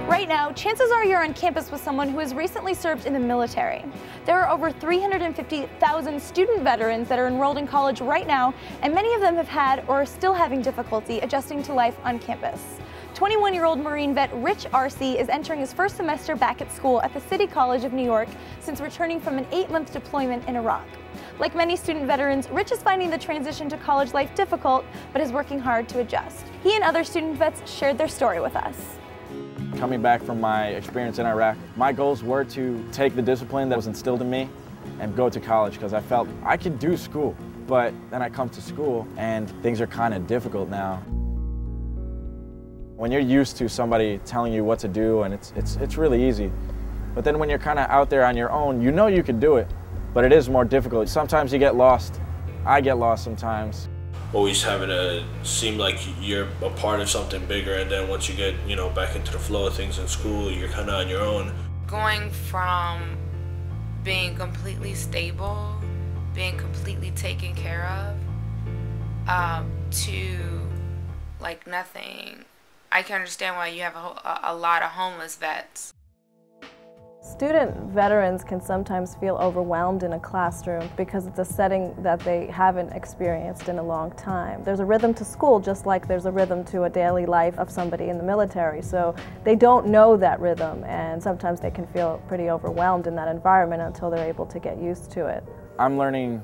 Right now, chances are you're on campus with someone who has recently served in the military. There are over 350,000 student veterans that are enrolled in college right now, and many of them have had or are still having difficulty adjusting to life on campus. 21-year-old Marine vet Rich Arce is entering his first semester back at school at the City College of New York since returning from an 8-month deployment in Iraq. Like many student veterans, Rich is finding the transition to college life difficult, but is working hard to adjust. He and other student vets shared their story with us. Coming back from my experience in Iraq, my goals were to take the discipline that was instilled in me and go to college because I felt I could do school. But then I come to school and things are kind of difficult now. When you're used to somebody telling you what to do, and it's really easy. But then when you're kind of out there on your own, you know you can do it, but it is more difficult. Sometimes you get lost. I get lost sometimes. Always having to seem like you're a part of something bigger, and then once you get, back into the flow of things in school, you're kind of on your own. Going from being completely stable, being completely taken care of, to like nothing. I can understand why you have a lot of homeless vets. Student veterans can sometimes feel overwhelmed in a classroom because it's a setting that they haven't experienced in a long time. There's a rhythm to school just like there's a rhythm to a daily life of somebody in the military. So they don't know that rhythm, and sometimes they can feel pretty overwhelmed in that environment until they're able to get used to it. I'm learning,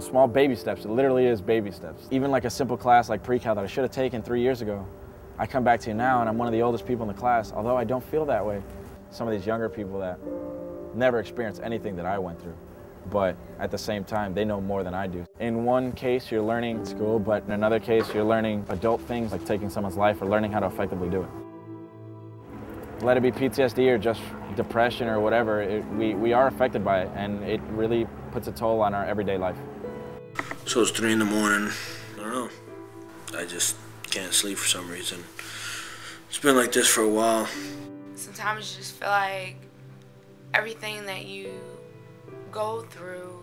small baby steps. It literally is baby steps. Even like a simple class like pre-cal that I should have taken 3 years ago. I come back to you now and I'm one of the oldest people in the class, although I don't feel that way. Some of these younger people that never experienced anything that I went through, but at the same time, they know more than I do. In one case, you're learning school, but in another case, you're learning adult things like taking someone's life or learning how to effectively do it. Let it be PTSD or just depression or whatever, we are affected by it, and it really puts a toll on our everyday life. So it's 3 in the morning, I don't know. I just can't sleep for some reason. It's been like this for a while. Sometimes you just feel like everything that you go through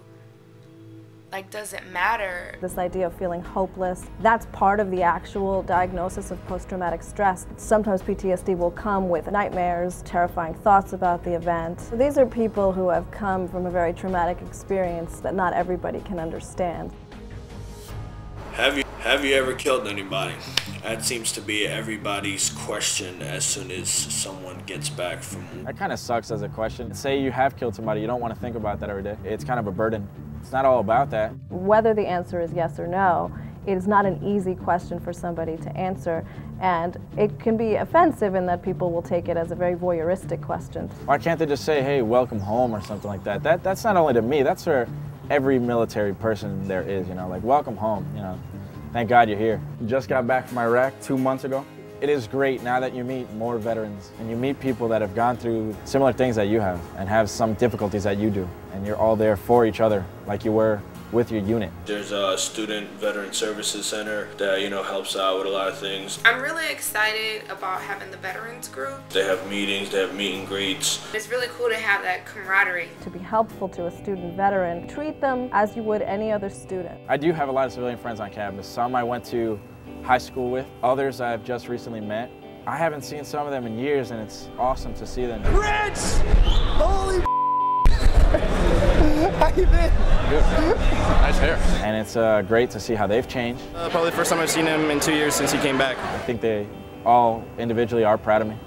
doesn't matter. This idea of feeling hopeless, that's part of the actual diagnosis of post-traumatic stress. Sometimes PTSD will come with nightmares, terrifying thoughts about the event. So these are people who have come from a very traumatic experience that not everybody can understand. Have you ever killed anybody? That seems to be everybody's question as soon as someone gets back from... That kind of sucks as a question. Say you have killed somebody, you don't want to think about that every day. It's kind of a burden. It's not all about that. Whether the answer is yes or no, it is not an easy question for somebody to answer, and it can be offensive in that people will take it as a very voyeuristic question. Why can't they just say, hey, welcome home or something like that? That's not only to me, that's for every military person there is, like welcome home, Thank God you're here. Just got back from Iraq 2 months ago. It is great now that you meet more veterans and you meet people that have gone through similar things that you have and have some difficulties that you do. And you're all there for each other like you were with your unit. There's a Student Veteran Services Center that, helps out with a lot of things. I'm really excited about having the veterans group. They have meetings, they have meet and greets. It's really cool to have that camaraderie. To be helpful to a student veteran, treat them as you would any other student. I do have a lot of civilian friends on campus. Some I went to high school with, others I've just recently met. I haven't seen some of them in years, and it's awesome to see them. Rich! Holy how you been? Good. Nice hair. And it's great to see how they've changed. Probably the first time I've seen him in 2 years since he came back. I think they all individually are proud of me,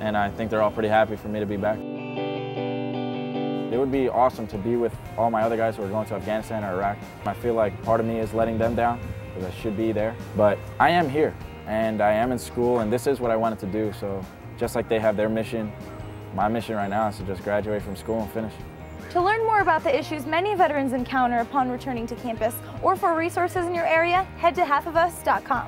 and I think they're all pretty happy for me to be back. It would be awesome to be with all my other guys who are going to Afghanistan or Iraq. I feel like part of me is letting them down, because I should be there. But I am here, and I am in school, and this is what I wanted to do. So just like they have their mission, my mission right now is to just graduate from school and finish. To learn more about the issues many veterans encounter upon returning to campus, or for resources in your area, head to halfofus.com.